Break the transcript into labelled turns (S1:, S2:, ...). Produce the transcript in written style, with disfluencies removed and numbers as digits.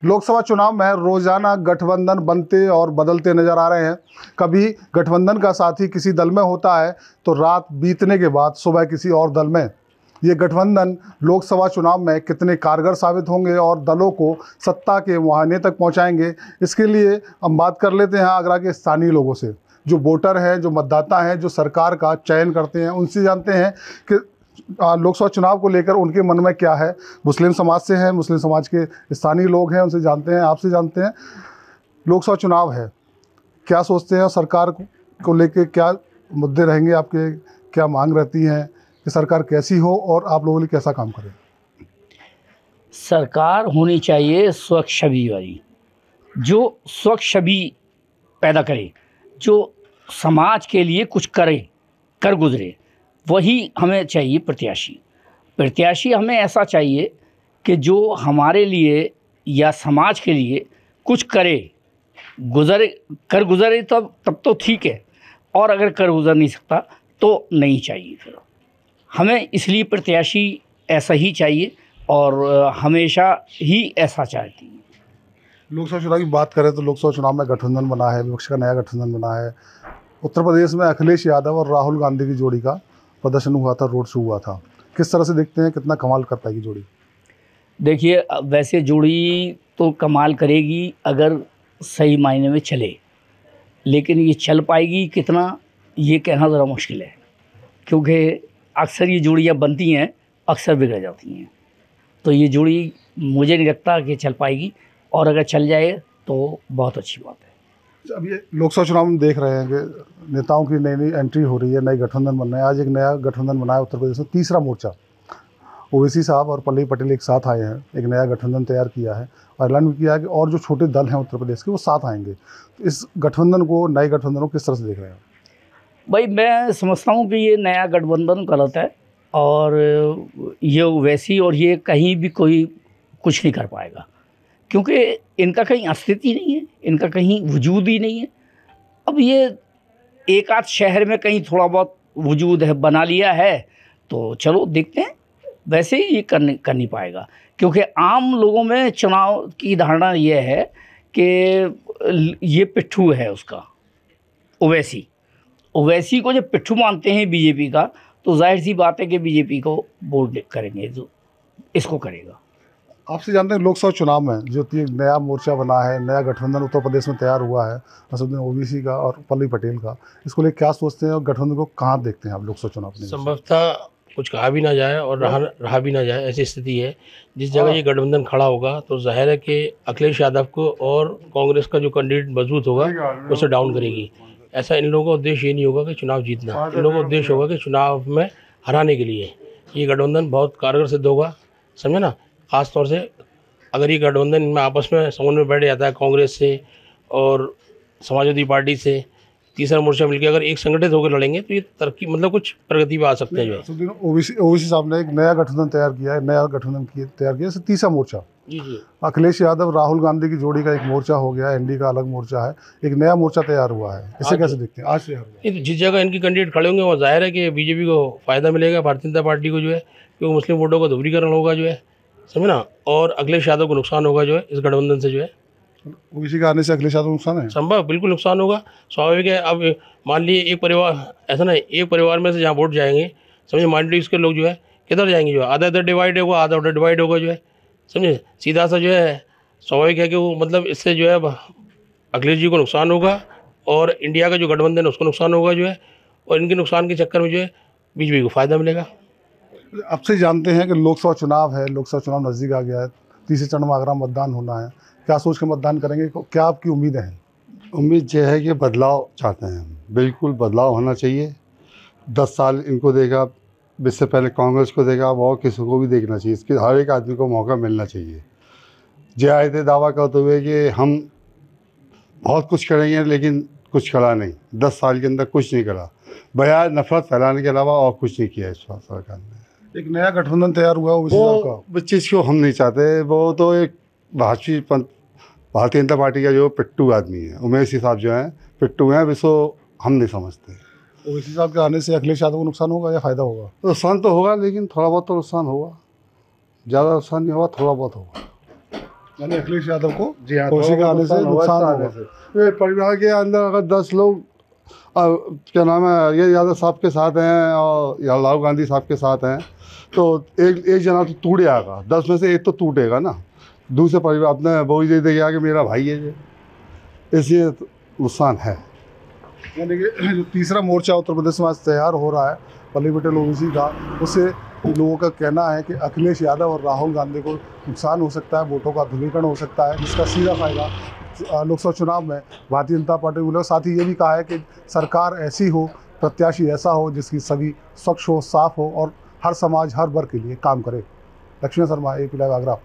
S1: लोकसभा चुनाव में रोजाना गठबंधन बनते और बदलते नजर आ रहे हैं। कभी गठबंधन का साथी किसी दल में होता है तो रात बीतने के बाद सुबह किसी और दल में। ये गठबंधन लोकसभा चुनाव में कितने कारगर साबित होंगे और दलों को सत्ता के मुहाने तक पहुंचाएंगे, इसके लिए हम बात कर लेते हैं आगरा के स्थानीय लोगों से, जो वोटर हैं, जो मतदाता हैं, जो सरकार का चयन करते हैं। उनसे जानते हैं कि लोकसभा चुनाव को लेकर उनके मन में क्या है। मुस्लिम समाज से हैं, मुस्लिम समाज के स्थानीय लोग हैं, उनसे जानते हैं, आपसे जानते हैं। लोकसभा चुनाव है, क्या सोचते हैं और सरकार को लेकर क्या मुद्दे रहेंगे आपके, क्या मांग रहती हैं कि सरकार कैसी हो और आप लोगों के लिए कैसा काम करे?
S2: सरकार होनी चाहिए स्वच्छ छवि वाली, जो स्वच्छ छवि पैदा करे, जो समाज के लिए कुछ करे, कर गुजरे, वही हमें चाहिए प्रत्याशी हमें ऐसा चाहिए कि जो हमारे लिए या समाज के लिए कुछ करे, कर गुजरे तब तो ठीक है, और अगर कर गुजर नहीं सकता तो नहीं चाहिए। फिर हमें इसलिए प्रत्याशी ऐसा ही चाहिए और हमेशा ही ऐसा चाहती है।
S1: लोकसभा चुनाव की बात करें तो लोकसभा चुनाव में गठबंधन बना है, विपक्ष का नया गठबंधन बना है। उत्तर प्रदेश में अखिलेश यादव और राहुल गांधी की जोड़ी का प्रदर्शन हुआ था, रोड शो हुआ था। किस तरह से देखते हैं, कितना कमाल कर पाएगी जोड़ी?
S2: देखिए, वैसे जोड़ी तो कमाल करेगी अगर सही मायने में चले, लेकिन ये चल पाएगी कितना, ये कहना ज़रा मुश्किल है, क्योंकि अक्सर ये जोड़ियाँ बनती हैं, अक्सर बिगड़ जाती हैं। तो ये जोड़ी मुझे नहीं लगता कि चल पाएगी, और अगर चल जाए तो बहुत अच्छी बात है।
S1: अब ये लोकसभा चुनाव में देख रहे हैं कि नेताओं की नई नई एंट्री हो रही है, नए गठबंधन बन रहे हैं। आज एक नया गठबंधन बना है उत्तर प्रदेश में, तीसरा मोर्चा। ओवैसी साहब और पल्लवी पटेल एक साथ आए हैं, एक नया गठबंधन तैयार किया है और ऐलान भी किया है कि और जो छोटे दल हैं उत्तर प्रदेश के वो साथ आएंगे। तो इस गठबंधन को, नए गठबंधन को किस तरह से देख रहे हैं?
S2: भाई, मैं समझता हूँ कि ये नया गठबंधन गलत है, और ये ओवैसी और ये कहीं भी कोई कुछ नहीं कर पाएगा, क्योंकि इनका कहीं अस्तित्व ही नहीं है, इनका कहीं वजूद ही नहीं है। अब ये एक आध शहर में कहीं थोड़ा बहुत वजूद है, बना लिया है, तो चलो देखते हैं। वैसे ही ये कर नहीं पाएगा, क्योंकि आम लोगों में चुनाव की धारणा ये है कि ये पिट्ठू है उसका, ओवैसी को जब पिट्ठू मानते हैं बीजेपी का, तो जाहिर सी बात है कि बीजेपी को वोट करेंगे जो इसको करेगा।
S1: आपसे जानते हैं, लोकसभा चुनाव में जो नया मोर्चा बना है, नया गठबंधन उत्तर प्रदेश में तैयार हुआ है, असदुद्दीन ओवैसी का और पल्लवी पटेल का, इसको लेकर क्या सोचते हैं और गठबंधन को कहाँ देखते हैं आप लोकसभा चुनाव में?
S3: संभवतः कुछ कहा भी ना जाए और रहा भी ना जाए, ऐसी स्थिति है। जिस जगह ये गठबंधन खड़ा होगा तो जाहिर है कि अखिलेश यादव को और कांग्रेस का जो कैंडिडेट मजबूत होगा उसे डाउन करेगी। ऐसा इन लोगों का उद्देश्य ये नहीं होगा कि चुनाव जीतना, इन लोगों का उद्देश्य होगा कि चुनाव में हराने के लिए ये गठबंधन बहुत कारगर सिद्ध होगा, समझे ना। खास तौर से अगर ये गठबंधन इनमें आपस में समन्वय में बैठ जाता है, कांग्रेस से और समाजवादी पार्टी से, तीसरा मोर्चा मिलकर अगर एक संगठित होकर लड़ेंगे तो ये तरक्की, मतलब कुछ प्रगति पे आ सकते हैं। जो
S1: ओवैसी साहब ने एक नया गठबंधन तैयार किया है, तैयार किया तीसरा मोर्चा।
S3: जी जी,
S1: अखिलेश यादव राहुल गांधी की जोड़ी का एक मोर्चा हो गया, एनडीए का अलग मोर्चा है, एक नया मोर्चा तैयार हुआ है। इसे कैसे देखते हैं? आज से
S3: जिस जगह इनकी कैंडिडेट खड़े होंगे वहाँ जाहिर है कि बीजेपी को फ़ायदा मिलेगा, भारतीय जनता पार्टी को जो है, क्योंकि मुस्लिम वोटों का दोहरीकरण होगा जो है, समझे ना, और अखिलेश यादव को नुकसान होगा जो है इस गठबंधन से जो है।
S1: ओवैसी का आने से अखिलेश यादव नुकसान है?
S3: संभव, बिल्कुल नुकसान होगा, स्वाभाविक है। अब मान लीजिए एक परिवार, ऐसा ना, एक परिवार में से जहाँ वोट जाएंगे, समझे, माइनॉरिटीज़ के लोग जो है किधर जाएंगे, जो है आधा इधर डिवाइड होगा, आधा उधर डिवाइड होगा जो है, समझे। सीधा सा जो है स्वाभाविक है कि वो, मतलब इससे जो है अखिलेश जी को नुकसान होगा और इंडिया का जो गठबंधन है उसको नुकसान होगा जो है, और इनके नुकसान के चक्कर में जो है बीजेपी को फ़ायदा मिलेगा।
S1: आपसे जानते हैं कि लोकसभा चुनाव है, लोकसभा चुनाव नज़दीक आ गया है, तीसरे चरण में आगरा मतदान होना है। क्या सोच के मतदान करेंगे, क्या आपकी उम्मीदें हैं?
S4: उम्मीद यह है कि बदलाव चाहते हैं हम, बिल्कुल बदलाव होना चाहिए। 10 साल इनको देखा, इससे पहले कांग्रेस को देखा, और किसी को भी देखना चाहिए। इसके हर एक आदमी को मौका मिलना चाहिए। जय आए थे दावा करते हुए कि हम बहुत कुछ करेंगे, लेकिन कुछ करा नहीं। 10 साल के अंदर कुछ नहीं करा, बजाय नफरत फैलाने के अलावा और कुछ नहीं किया इस बार सरकार ने।
S1: एक नया गठबंधन तैयार हुआ
S4: वो चीज़ को हम नहीं चाहते। वो तो एक भारतीय जनता पार्टी का जो पिट्टू आदमी है, ओवैसी साहब जो हैं पिट्टू हैं, इसको हम नहीं समझते।
S1: ओवैसी साहब के आने से अखिलेश यादव को नुकसान होगा या फ़ायदा होगा?
S4: नुकसान तो होगा, लेकिन थोड़ा बहुत तो नुकसान होगा, ज़्यादा नुकसान नहीं होगा, थोड़ा बहुत होगा।
S1: यानी अखिलेश यादव को
S4: जी हाँ,
S1: कौशिक आने से नुकसान होगा।
S4: ये परिवार के अंदर अगर 10 लोग क्या नाम है ये यादव साहब के साथ हैं और या राहुल गांधी साहब के साथ हैं तो एक जना तो टूट जाएगा, 10 में से एक तो टूटेगा ना। दूसरे परिवार अपने वो ये देखेगा कि मेरा भाई है ये, इसलिए नुकसान है।
S1: यानी कि जो तीसरा मोर्चा उत्तर प्रदेश में आज तैयार हो रहा है पल्ली पटेल ओबीसी का, उससे लोगों का कहना है कि अखिलेश यादव और राहुल गांधी को नुकसान हो सकता है, वोटों का ध्रुवीकरण हो सकता है, जिसका सीधा फायदा लोकसभा चुनाव में भारतीय जनता पार्टी को। साथ ही ये भी कहा है कि सरकार ऐसी हो, प्रत्याशी ऐसा हो जिसकी सभी स्वच्छ हो, साफ हो और हर समाज हर वर्ग के लिए काम करे। Laxman Sharma, AP live Agra.